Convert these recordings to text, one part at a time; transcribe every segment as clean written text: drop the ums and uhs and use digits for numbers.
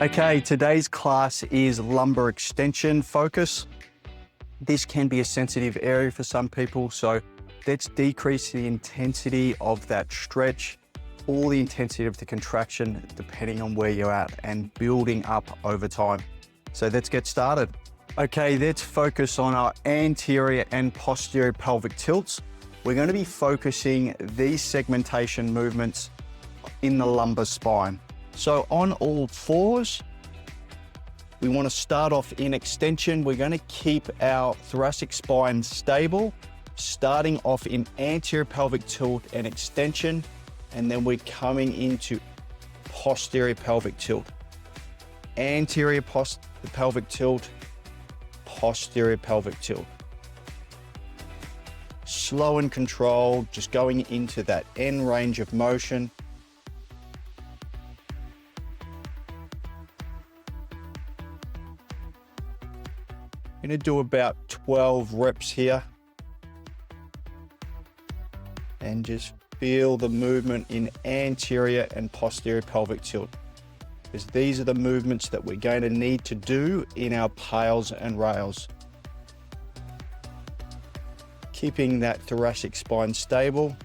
Okay, today's class is lumbar extension focus. This can be a sensitive area for some people, so let's decrease the intensity of that stretch, or the intensity of the contraction, depending on where you're at, and building up over time. So let's get started. Okay, let's focus on our anterior and posterior pelvic tilts. We're going to be focusing these segmentation movements in the lumbar spine. So on all fours, we want to start off in extension. We're going to keep our thoracic spine stable, starting off in anterior pelvic tilt and extension, and then we're coming into posterior pelvic tilt. Anterior pelvic tilt, posterior pelvic tilt. Slow and controlled, just going into that end range of motion. I'm going to do about 12 reps here. And just feel the movement in anterior and posterior pelvic tilt, because these are the movements that we're going to need to do in our PAILs and RAILs. Keeping that thoracic spine stable.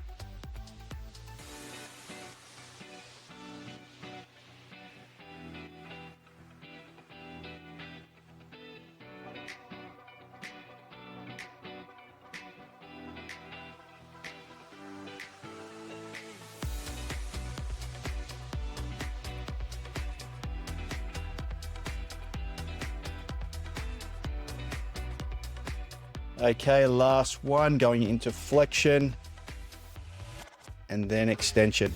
Okay, last one, going into flexion and then extension.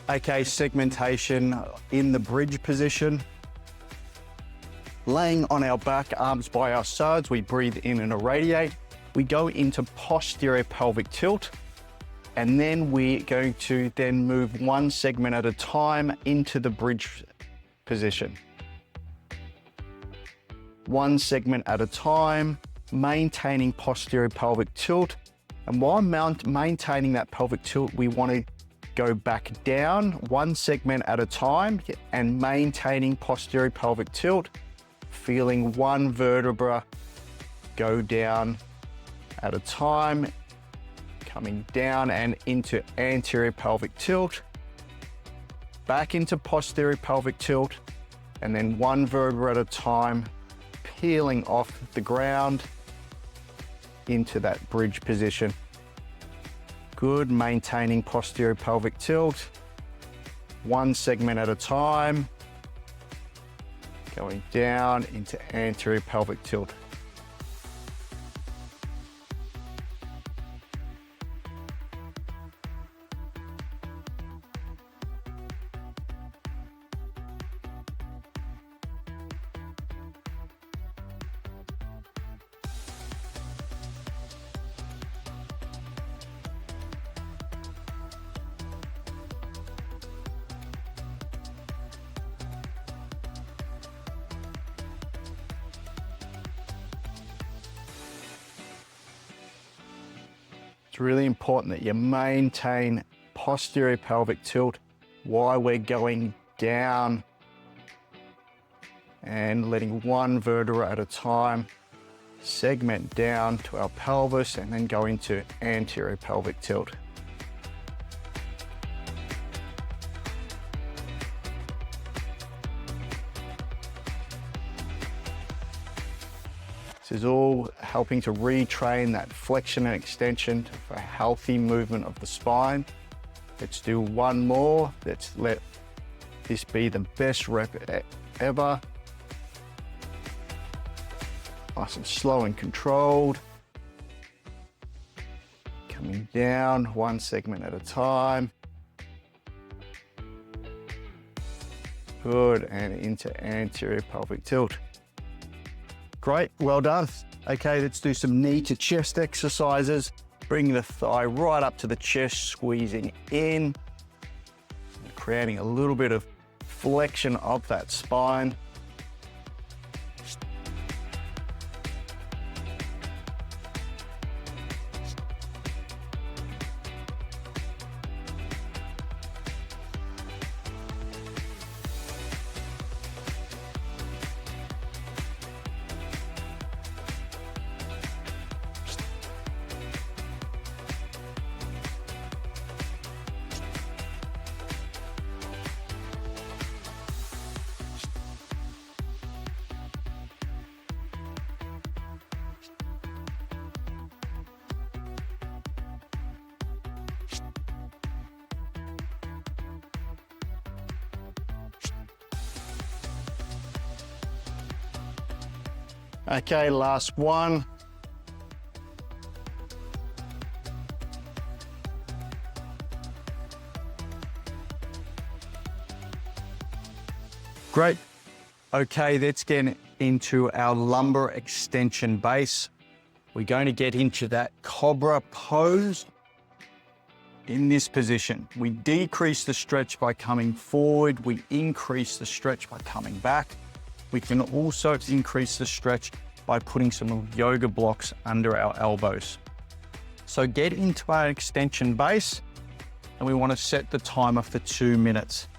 Okay, segmentation in the bridge position. Laying on our back, arms by our sides, we breathe in and irradiate. We go into posterior pelvic tilt, and then we're going to then move one segment at a time into the bridge position. One segment at a time, maintaining posterior pelvic tilt. And while maintaining that pelvic tilt, we want to go back down one segment at a time and maintaining posterior pelvic tilt, feeling one vertebra go down at a time, coming down and into anterior pelvic tilt, back into posterior pelvic tilt, and then one vertebra at a time, peeling off the ground into that bridge position. Good, maintaining posterior pelvic tilt, one segment at a time, going down into anterior pelvic tilt. It's really important that you maintain posterior pelvic tilt while we're going down and letting one vertebra at a time segment down to our pelvis and then go into anterior pelvic tilt. This is all helping to retrain that flexion and extension for a healthy movement of the spine. Let's do one more. Let's let this be the best rep ever. Nice and slow and controlled. Coming down one segment at a time. Good, and into anterior pelvic tilt. Great, well done. Okay, let's do some knee to chest exercises. Bring the thigh right up to the chest, squeezing in, creating a little bit of flexion of that spine. Okay, last one. Great. Okay, let's get into our lumbar extension base. We're going to get into that cobra pose. In this position, we decrease the stretch by coming forward. We increase the stretch by coming back. We can also increase the stretch by putting some yoga blocks under our elbows. So get into our extension base, and we want to set the timer for 2 minutes.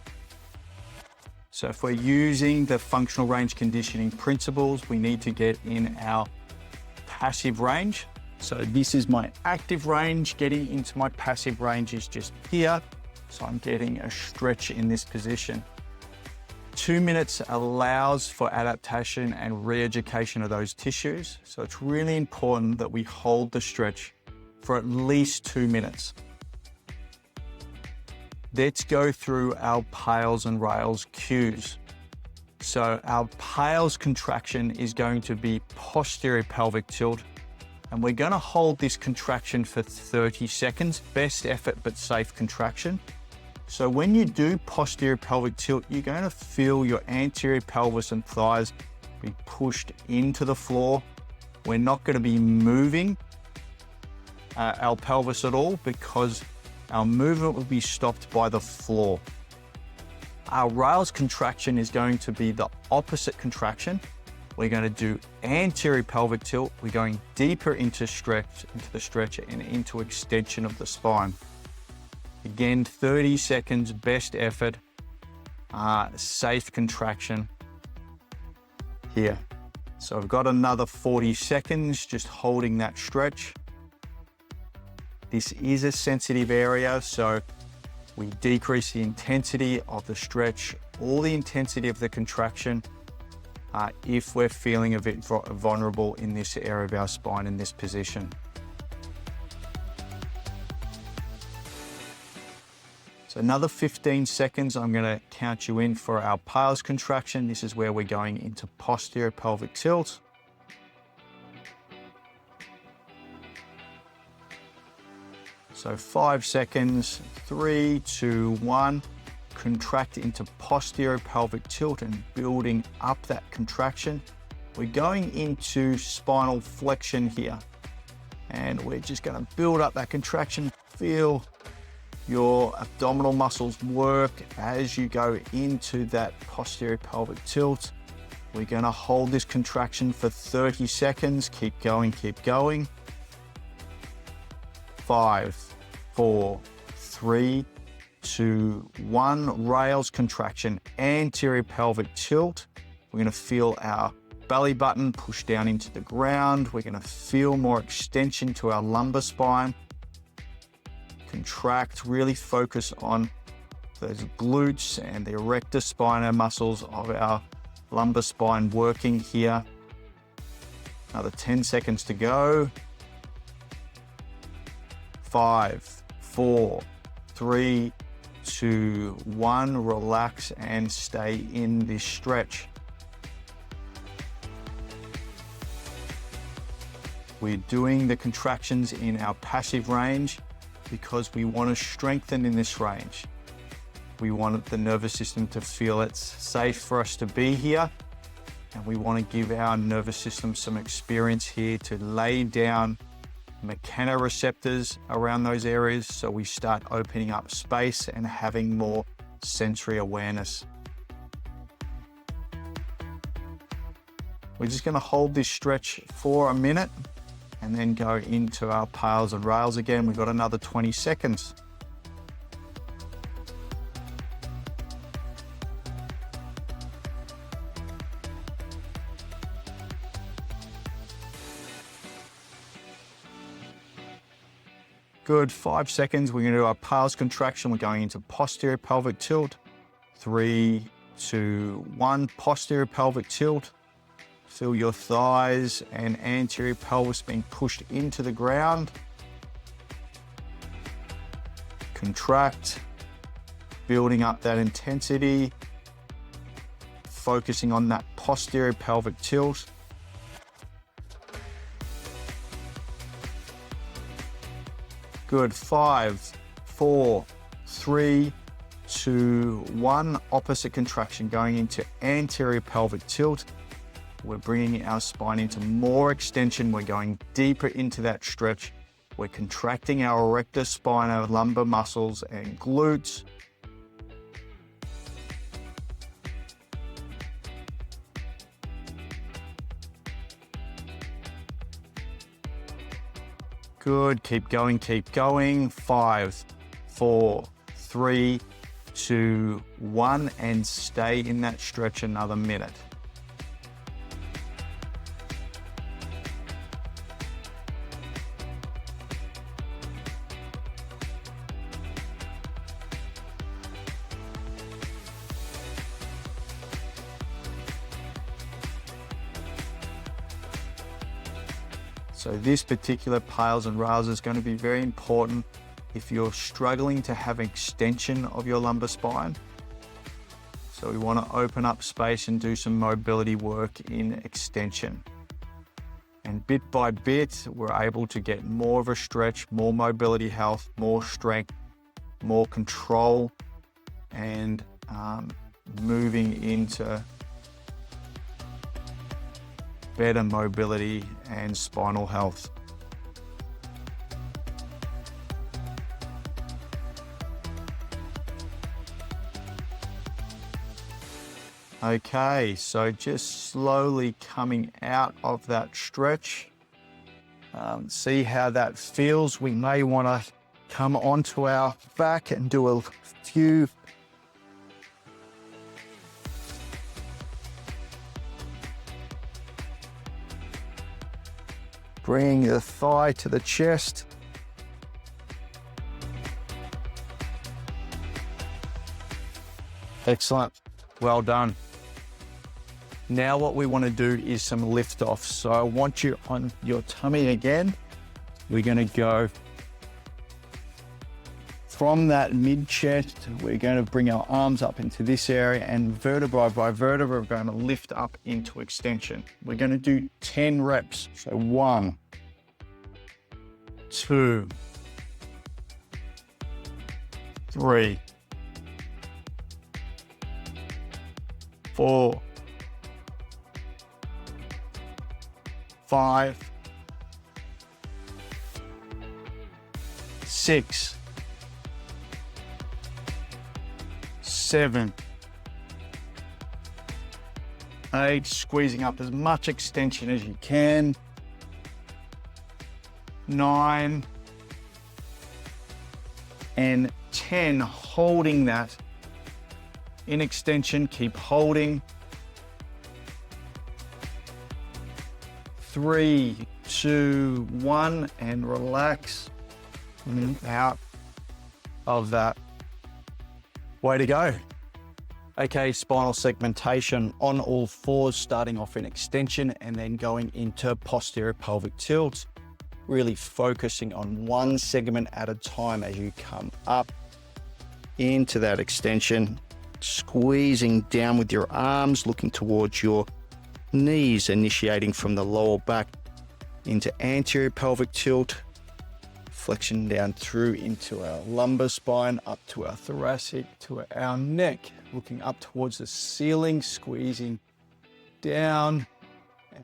So if we're using the functional range conditioning principles, we need to get in our passive range. So this is my active range. Getting into my passive range is just here. So I'm getting a stretch in this position. 2 minutes allows for adaptation and re-education of those tissues. So it's really important that we hold the stretch for at least 2 minutes. Let's go through our PAILs and RAILs cues. So our PAILs contraction is going to be posterior pelvic tilt, and we're going to hold this contraction for 30 seconds, best effort but safe contraction. So when you do posterior pelvic tilt, you're going to feel your anterior pelvis and thighs be pushed into the floor. We're not going to be moving our pelvis at all because our movement will be stopped by the floor. Our RAILs contraction is going to be the opposite contraction. We're going to do anterior pelvic tilt. We're going deeper into the stretch and into extension of the spine. Again, 30 seconds, best effort, safe contraction here. So I've got another 40 seconds just holding that stretch. This is a sensitive area, so we decrease the intensity of the stretch or the intensity of the contraction if we're feeling a bit vulnerable in this area of our spine in this position. So another 15 seconds, I'm going to count you in for our PAILs contraction. This is where we're going into posterior pelvic tilt. So 5 seconds, 3, 2, 1. Contract into posterior pelvic tilt and building up that contraction. We're going into spinal flexion here. And we're just going to build up that contraction. Feel your abdominal muscles work as you go into that posterior pelvic tilt. We're going to hold this contraction for 30 seconds. Keep going, keep going. 5, 4, 3, 2, 1. RAILs contraction, anterior pelvic tilt. We're going to feel our belly button push down into the ground. We're going to feel more extension to our lumbar spine. Contract, really focus on those glutes and the erector spinae muscles of our lumbar spine working here. Another 10 seconds to go. 5, 4, 3, 2, 1. Relax and stay in this stretch. We're doing the contractions in our passive range because we want to strengthen in this range. We want the nervous system to feel it's safe for us to be here, and we want to give our nervous system some experience here to lay down mechanoreceptors around those areas so we start opening up space and having more sensory awareness. We're just going to hold this stretch for a minute and then go into our PAILs and RAILs again. We've got another 20 seconds. Good, 5 seconds. We're going to do our PAILs contraction. We're going into posterior pelvic tilt. 3, 2, 1. Posterior pelvic tilt. Feel your thighs and anterior pelvis being pushed into the ground. Contract, building up that intensity, focusing on that posterior pelvic tilt. Good. 5, 4, 3, 2, 1. Opposite contraction going into anterior pelvic tilt. We're bringing our spine into more extension. We're going deeper into that stretch. We're contracting our erector spinae, lumbar muscles and glutes. Good, keep going, keep going. 5, 4, 3, 2, 1, and stay in that stretch another minute. So this particular PAILs and RAILs is going to be very important if you're struggling to have extension of your lumbar spine. So we want to open up space and do some mobility work in extension. And bit by bit, we're able to get more of a stretch, more mobility health, more strength, more control, and moving into better mobility and spinal health. Okay, so just slowly coming out of that stretch. See how that feels. We may want to come onto our back and do a few bring the thigh to the chest. Excellent, well done. Now what we want to do is some lift off. So I want you on your tummy again. We're going to go from that mid chest. We're going to bring our arms up into this area, and vertebra by vertebra, we're going to lift up into extension. We're going to do 10 reps. So 1, 2, 3, 4, 5, 6, 7, 8, squeezing up as much extension as you can. 9 and 10, holding that in extension, keep holding. 3, 2, 1, and relax. Out of that. Way to go. Okay, spinal segmentation on all fours, starting off in extension and then going into posterior pelvic tilt. Really focusing on one segment at a time as you come up into that extension, squeezing down with your arms, looking towards your knees, initiating from the lower back into anterior pelvic tilt, flexion down through into our lumbar spine, up to our thoracic, to our neck, looking up towards the ceiling, squeezing down,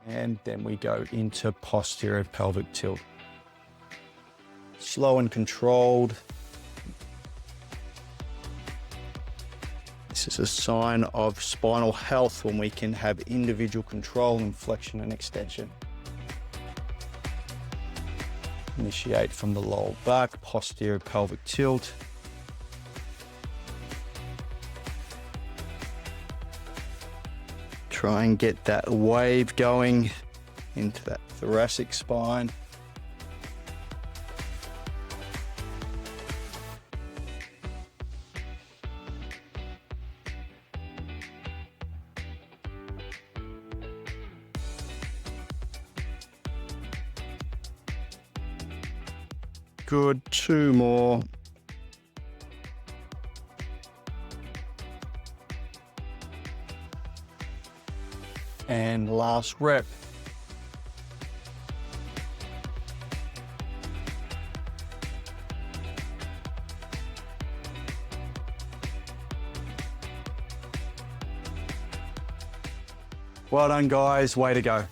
and then we go into posterior pelvic tilt. Slow and controlled. This is a sign of spinal health when we can have individual control in flexion and extension. Initiate from the lower back, posterior pelvic tilt. Try and get that wave going into that thoracic spine. Good, 2 more. And last rep. Well done, guys. Way to go.